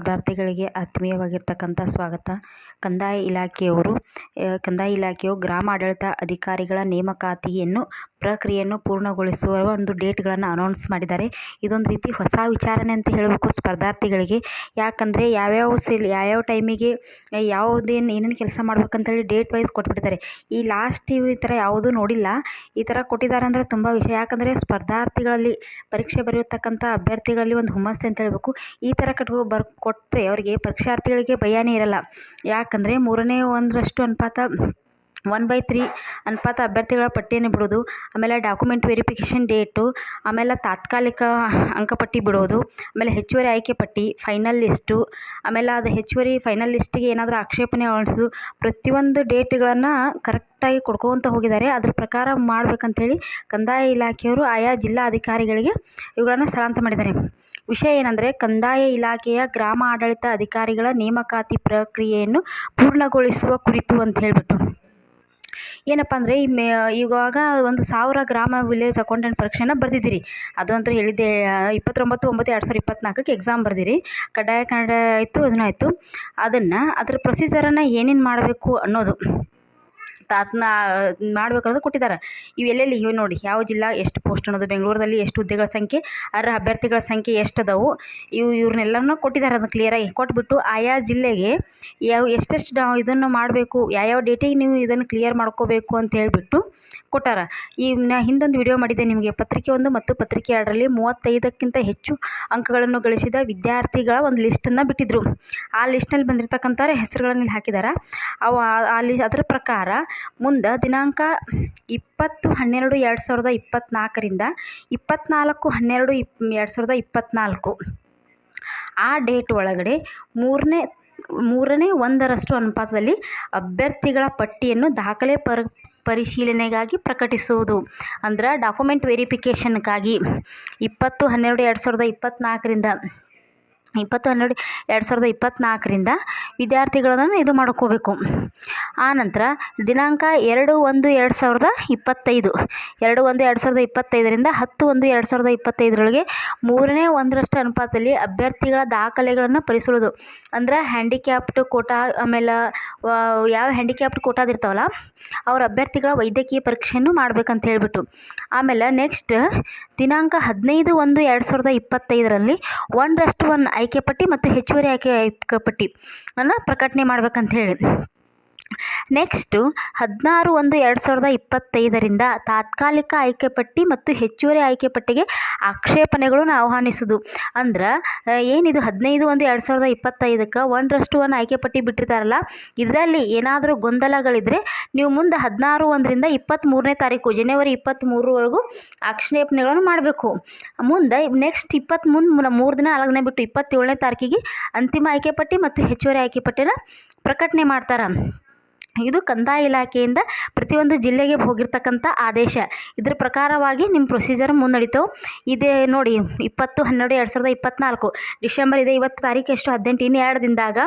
ಅಭ್ಯರ್ಥಿಗಳಿಗೆ ಆತ್ಮೀಯವಾಗಿರ್ತಕ್ಕಂಥ ಸ್ವಾಗತ. ಕಂದಾಯ ಇಲಾಖೆಯು ಗ್ರಾಮಾಡಳಿತ ಅಧಿಕಾರಿಗಳ ನೇಮಕಾತಿಯನ್ನು ಪ್ರಕ್ರಿಯೆಯನ್ನು ಪೂರ್ಣಗೊಳಿಸುವ ಒಂದು ಡೇಟ್ಗಳನ್ನು ಅನೌನ್ಸ್ ಮಾಡಿದ್ದಾರೆ. ಇದೊಂದು ರೀತಿ ಹೊಸ ವಿಚಾರಣೆ ಅಂತ ಹೇಳಬೇಕು ಸ್ಪರ್ಧಾರ್ಥಿಗಳಿಗೆ. ಯಾಕಂದರೆ ಯಾವ್ಯಾವ ಟೈಮಿಗೆ ಏನೇನು ಕೆಲಸ ಮಾಡ್ಬೇಕಂತೇಳಿ ಡೇಟ್ ವೈಸ್ ಕೊಟ್ಬಿಟ್ಟಿದ್ದಾರೆ. ಈ ಲಾಸ್ಟ್ ಈ ಥರ ಯಾವುದೂ ನೋಡಿಲ್ಲ. ಈ ಥರ ಕೊಟ್ಟಿದ್ದಾರೆ ಅಂದರೆ ತುಂಬ ವಿಷಯ. ಯಾಕಂದರೆ ಸ್ಪರ್ಧಾರ್ಥಿಗಳಲ್ಲಿ ಪರೀಕ್ಷೆ ಬರೆಯತಕ್ಕಂಥ ಅಭ್ಯರ್ಥಿಗಳಲ್ಲಿ ಒಂದು ಹುಮ್ಮಸ್ಸು ಅಂತ ಹೇಳಬೇಕು. ಈ ಥರ ಕೊಟ್ಟರೆ ಅವರಿಗೆ ಪರೀಕ್ಷಾರ್ಥಿಗಳಿಗೆ ಭಯನೇ ಇರಲ್ಲ. ಯಾಕಂದರೆ 3/1 ಅನುಪಾತ 1/3 ಅನುಪಾತ ಅಭ್ಯರ್ಥಿಗಳ ಪಟ್ಟಿಯನ್ನು ಬಿಡೋದು, ಆಮೇಲೆ ಡಾಕ್ಯುಮೆಂಟ್ ವೆರಿಫಿಕೇಷನ್ ಡೇಟು, ಆಮೇಲೆ ತಾತ್ಕಾಲಿಕ ಅಂಕಪಟ್ಟಿ ಬಿಡೋದು, ಆಮೇಲೆ ಹೆಚ್ಚುವರಿ ಆಯ್ಕೆ ಪಟ್ಟಿ, ಫೈನಲ್ ಲಿಸ್ಟು, ಆಮೇಲೆ ಅದು ಹೆಚ್ಚುವರಿ ಫೈನಲ್ ಲಿಸ್ಟಿಗೆ ಏನಾದರೂ ಆಕ್ಷೇಪಣೆ ಅಳಿಸೋದು, ಪ್ರತಿಯೊಂದು ಡೇಟ್ಗಳನ್ನು ಕರೆಕ್ಟಾಗಿ ಕೊಡ್ಕೊತ ಹೋಗಿದ್ದಾರೆ. ಅದ್ರ ಪ್ರಕಾರ ಮಾಡಬೇಕಂತೇಳಿ ಕಂದಾಯ ಇಲಾಖೆಯವರು ಆಯಾ ಜಿಲ್ಲಾ ಅಧಿಕಾರಿಗಳಿಗೆ ಇವುಗಳನ್ನು ಸ್ಥಳಾಂತರ ಮಾಡಿದ್ದಾರೆ. ವಿಷಯ ಏನಂದರೆ, ಕಂದಾಯ ಇಲಾಖೆಯ ಗ್ರಾಮ ಆಡಳಿತ ಅಧಿಕಾರಿಗಳ ನೇಮಕಾತಿ ಪ್ರಕ್ರಿಯೆಯನ್ನು ಪೂರ್ಣಗೊಳಿಸುವ ಕುರಿತು ಅಂತ ಹೇಳಿಬಿಟ್ಟು ಏನಪ್ಪ ಅಂದರೆ ಇವಾಗ 1000 ಗ್ರಾಮ ವಿಲೇಜ್ ಅಕೌಂಟೆಂಟ್ ಪರೀಕ್ಷೆನ ಬರೆದಿದ್ದೀರಿ. ಅದಂತೂ ಹೇಳಿದ್ದೆ 29/9/2024 ಎಕ್ಸಾಮ್ ಬರೆದಿರಿ. ಕಡ್ಡಾಯ ಕನ್ನಡ ಆಯಿತು, ಅದನ್ನು ಆಯಿತು. ಅದ್ರ ಪ್ರೊಸೀಜರನ್ನು ಏನೇನು ಮಾಡಬೇಕು ಅನ್ನೋದು ಅದನ್ನ ಮಾಡಬೇಕನ್ನೋದು ಕೊಟ್ಟಿದ್ದಾರೆ. ಇವೆಲ್ಲೆಲ್ಲಿ ಇವೆ ನೋಡಿ, ಯಾವ ಜಿಲ್ಲಾ ಎಷ್ಟು ಪೋಸ್ಟ್ ಅನ್ನೋದು, ಬೆಂಗಳೂರಲ್ಲಿ ಎಷ್ಟು ಹುದ್ದೆಗಳ ಸಂಖ್ಯೆ, ಅರ್ಹ ಅಭ್ಯರ್ಥಿಗಳ ಸಂಖ್ಯೆ ಎಷ್ಟು ಅದಾವು, ಇವ್ರನ್ನೆಲ್ಲನೂ ಕೊಟ್ಟಿದ್ದಾರೆ. ಅದನ್ನು ಕ್ಲಿಯರಾಗಿ ಕೊಟ್ಬಿಟ್ಟು ಆಯಾ ಜಿಲ್ಲೆಗೆ ಎಷ್ಟೆಷ್ಟು ಇದನ್ನು ಮಾಡಬೇಕು, ಯಾವ್ಯಾವ ಡೇಟಿಗೆ ನೀವು ಇದನ್ನು ಕ್ಲಿಯರ್ ಮಾಡ್ಕೋಬೇಕು ಅಂತ ಹೇಳಿಬಿಟ್ಟು ಕೊಟ್ಟಾರ. ಹಿಂದೊಂದು ವಿಡಿಯೋ ಮಾಡಿದ್ದೆ ನಿಮಗೆ. ಪತ್ರಿಕೆ 1 ಮತ್ತು ಪತ್ರಿಕೆ 2ರಲ್ಲಿ 35ಕ್ಕಿಂತ ಹೆಚ್ಚು ಅಂಕಗಳನ್ನು ಗಳಿಸಿದ ವಿದ್ಯಾರ್ಥಿಗಳ ಒಂದು ಲಿಸ್ಟನ್ನು ಬಿಟ್ಟಿದ್ರು. ಆ ಲಿಸ್ಟ್ನಲ್ಲಿ ಬಂದಿರತಕ್ಕಂಥ ಹೆಸರುಗಳನ್ನು ಇಲ್ಲಿ ಹಾಕಿದ್ದಾರೆ. ಅದರ ಪ್ರಕಾರ ಮುಂದೆ ದಿನಾಂಕ 20/12/2024ರಿಂದ 24/12/2024 ಆ ಡೇಟ್ ಒಳಗಡೆ 3/1 ಅನುಪಾತದಲ್ಲಿ ಅಭ್ಯರ್ಥಿಗಳ ಪಟ್ಟಿಯನ್ನು ದಾಖಲೆ ಪರಿಶೀಲನೆಗಾಗಿ ಪ್ರಕಟಿಸುವುದು. ಅಂದ್ರೆ ಡಾಕ್ಯುಮೆಂಟ್ ವೆರಿಫಿಕೇಷನ್ಗಾಗಿ 20/12/2024ರಿಂದ 20/12/2024ರಿಂದ ವಿದ್ಯಾರ್ಥಿಗಳನ್ನು ಇದು ಮಾಡ್ಕೋಬೇಕು. ಆನಂತರ ದಿನಾಂಕ 2/1/2025 2/1/2025ರಿಂದ 10/1/2025ರೊಳಗೆ 3/1 ಅನುಪಾತದಲ್ಲಿ ಅಭ್ಯರ್ಥಿಗಳ ದಾಖಲೆಗಳನ್ನು ಪರಿಶೀಲಿಸೋದು. ಅಂದ್ರೆ ಹ್ಯಾಂಡಿಕ್ಯಾಪ್ಟ್ ಕೋಟಾ, ಆಮೇಲೆ ಯಾವ ಹ್ಯಾಂಡಿಕ್ಯಾಪ್ಟ್ ಕೋಟಾದಿರ್ತಾವಲ್ಲ ಅವ್ರ ಅಭ್ಯರ್ಥಿಗಳ ವೈದ್ಯಕೀಯ ಪರೀಕ್ಷೆಯನ್ನು ಮಾಡ್ಬೇಕಂತ ಹೇಳ್ಬಿಟ್ಟು. ಆಮೇಲೆ ನೆಕ್ಸ್ಟ್ ದಿನಾಂಕ 15/1/2025ರಲ್ಲಿ 1:1 ಆಯ್ಕೆ ಪಟ್ಟಿ ಮತ್ತು ಹೆಚ್ಚುವರಿ ಆಯ್ಕೆ ಪಟ್ಟಿ ಅನ್ನು ಪ್ರಕಟಣೆ ಮಾಡ್ಬೇಕಂತ ಹೇಳಿ. ನೆಕ್ಸ್ಟು 16/1/2025ರಿಂದ ತಾತ್ಕಾಲಿಕ ಆಯ್ಕೆ ಪಟ್ಟಿ ಮತ್ತು ಹೆಚ್ಚುವರಿ ಆಯ್ಕೆ ಪಟ್ಟಿಗೆ ಆಕ್ಷೇಪಣೆಗಳನ್ನು ಆಹ್ವಾನಿಸೋದು. ಅಂದ್ರೆ ಏನಿದು 15/1/2025ಕ್ಕೆ 1:1 ಆಯ್ಕೆ ಪಟ್ಟಿ ಬಿಟ್ಟಿರ್ತಾರಲ್ಲ, ಇದರಲ್ಲಿ ಏನಾದರೂ ಗೊಂದಲಗಳಿದ್ದರೆ ನೀವು ಮುಂದೆ 16/1ರಿಂದ 23ನೇ ತಾರೀಕು ಜನವರಿ 23ರವರೆಗೂ ಆಕ್ಷೇಪಣೆಗಳನ್ನು ಮಾಡಬೇಕು. ಮುಂದೆ ನೆಕ್ಸ್ಟ್ 3 ದಿನ ಅಳಗನೆ ಬಿಟ್ಟು 27ನೇ ತಾರೀಕಿಗೆ ಅಂತಿಮ ಆಯ್ಕೆ ಪಟ್ಟಿ ಮತ್ತು ಹೆಚ್ಚುವರಿ ಆಯ್ಕೆ ಪಟ್ಟಿನ ಪ್ರಕಟಣೆ ಮಾಡ್ತಾರೆ. ಇದು ಕಂದಾಯ ಇಲಾಖೆಯಿಂದ ಪ್ರತಿಯೊಂದು ಜಿಲ್ಲೆಗೆ ಹೋಗಿರ್ತಕ್ಕಂಥ ಆದೇಶ. ಇದ್ರ ಪ್ರಕಾರವಾಗಿ ನಿಮ್ಮ ಪ್ರೊಸೀಜರ್ ಮುನ್ನಡೀತಾವೆ. ಇದೇ ನೋಡಿ 20/12/2024 ಡಿಸೆಂಬರ್ ಇದೆ. ಇವತ್ತು ತಾರೀಕು ಎಷ್ಟು? 18. ಇನ್ನು 2 ದಿನದಾಗ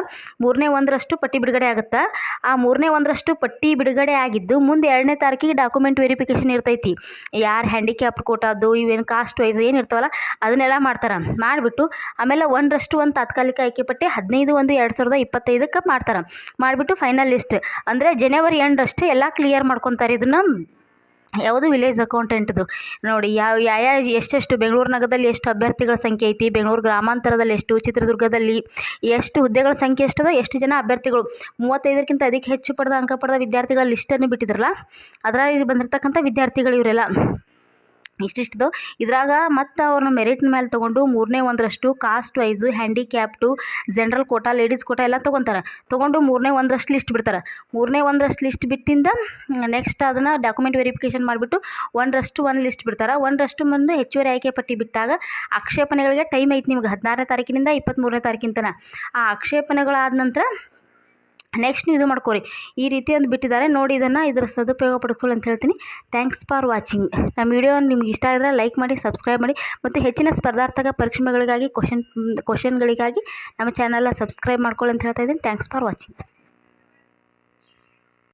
3/1 ಪಟ್ಟಿ ಬಿಡುಗಡೆ ಆಗುತ್ತೆ. ಆ 3/1 ಪಟ್ಟಿ ಬಿಡುಗಡೆ ಆಗಿದ್ದು ಮುಂದೆ 2ನೇ ತಾರೀಕಿಗೆ ಡಾಕ್ಯುಮೆಂಟ್ ವೆರಿಫಿಕೇಷನ್ ಇರ್ತೈತಿ. ಯಾರು ಹ್ಯಾಂಡಿಕ್ಯಾಪ್ಟ್ ಕೋಟಾದ್ದು ಇವೇನು ಕಾಸ್ಟ್ ವೈಸ್ ಏನು ಇರ್ತಾವಲ್ಲ ಅದನ್ನೆಲ್ಲ ಮಾಡ್ತಾರೆ. ಮಾಡಿಬಿಟ್ಟು ಆಮೇಲೆ 1:1 ತಾತ್ಕಾಲಿಕ ಆಯ್ಕೆ ಪಟ್ಟಿ 15/1/2025ಕ್ಕೆ ಮಾಡ್ತಾರೆ. ಮಾಡಿಬಿಟ್ಟು ಫೈನಲ್ ಲಿಸ್ಟ್ ಅಂದರೆ ಜನವರಿ ಎಂಡರಷ್ಟೇ ಎಲ್ಲ ಕ್ಲಿಯರ್ ಮಾಡ್ಕೊತಾರೆ. ಇದನ್ನು ಯಾವುದು ವಿಲೇಜ್ ಅಕೌಂಟೆಂಟ್ದು ನೋಡಿ, ಎಷ್ಟೆಷ್ಟು ಬೆಂಗಳೂರು ನಗರದಲ್ಲಿ ಎಷ್ಟು ಅಭ್ಯರ್ಥಿಗಳ ಸಂಖ್ಯೆ ಐತಿ, ಬೆಂಗಳೂರು ಗ್ರಾಮಾಂತರದಲ್ಲಿ ಎಷ್ಟು, ಚಿತ್ರದುರ್ಗದಲ್ಲಿ ಎಷ್ಟು ಹುದ್ದೆಗಳ ಸಂಖ್ಯೆ ಎಷ್ಟದ, ಎಷ್ಟು ಜನ ಅಭ್ಯರ್ಥಿಗಳು 35ಕ್ಕಿಂತ ಅದಕ್ಕೆ ಹೆಚ್ಚು ಅಂಕ ಪಡೆದ ವಿದ್ಯಾರ್ಥಿಗಳ ಲಿಸ್ಟನ್ನು ಬಿಟ್ಟಿದ್ರಲ್ಲ, ಅದರಲ್ಲಿ ಬಂದಿರತಕ್ಕಂಥ ವಿದ್ಯಾರ್ಥಿಗಳು ಇವರೆಲ್ಲ ಇಷ್ಟಿಷ್ಟು. ಇದ್ರಾಗ ಮತ್ತು ಅವ್ರನ್ನ ಮೆರಿಟ್ನ ಮೇಲೆ ತೊಗೊಂಡು 3/1 caste wise, handicapped, general quota, ladies quota ಎಲ್ಲ ತೊಗೊತಾರೆ. ತೊಗೊಂಡು 3/1 ಲಿಸ್ಟ್ ಬಿಡ್ತಾರೆ. 3/1 ಲಿಸ್ಟ್ ಬಿಟ್ಟಿಂದ ನೆಕ್ಸ್ಟ್ ಅದನ್ನು ಡಾಕ್ಯುಮೆಂಟ್ ವೆರಿಫಿಕೇಷನ್ ಮಾಡಿಬಿಟ್ಟು 1:1 ಲಿಸ್ಟ್ ಬಿಡ್ತಾರೆ. 1:1 ಮುಂದೆ ಹೆಚ್ಚುವರಿ ಆಯ್ಕೆ ಪಟ್ಟಿ ಬಿಟ್ಟಾಗ ಆಕ್ಷೇಪಣೆಗಳಿಗೆ ಟೈಮ್ ಐತಿ ನಿಮ್ಗೆ 16ನೇ ತಾರೀಕಿನಿಂದ 23ನೇ ತಾರೀಕಿನ ಆ ಆಕ್ಷೇಪಣೆಗಳಾದ ನಂತರ ನೆಕ್ಸ್ಟ್ ನೀವು ಇದು ಮಾಡ್ಕೋರಿ. ಈ ರೀತಿ ಒಂದು ಬಿಟ್ಟಿದ್ದಾರೆ ನೋಡಿ. ಇದರ ಸದುಪಯೋಗ ಪಡ್ಕೊಳ್ಳಿ ಅಂತ ಹೇಳ್ತೀನಿ. Thanks for watching. ನಮ್ಮ ವಿಡಿಯೋ ನಿಮ್ಗೆ ಇಷ್ಟ ಆಗಿದ್ರೆ ಲೈಕ್ ಮಾಡಿ, ಸಬ್ಸ್ಕ್ರೈಬ್ ಮಾಡಿ ಮತ್ತು ಹೆಚ್ಚಿನ ಸ್ಪರ್ಧಾರ್ಥಕ ಪರೀಕ್ಷೆಗಳಿಗಾಗಿ ಕ್ವಶನ್ಗಳಿಗಾಗಿ ನಮ್ಮ ಚಾನಲ್ನ ಸಬ್ಸ್ಕ್ರೈಬ್ ಮಾಡ್ಕೊಳ್ಳಿ ಅಂತ ಹೇಳ್ತಾ ಇದ್ದೀನಿ. Thanks for watching.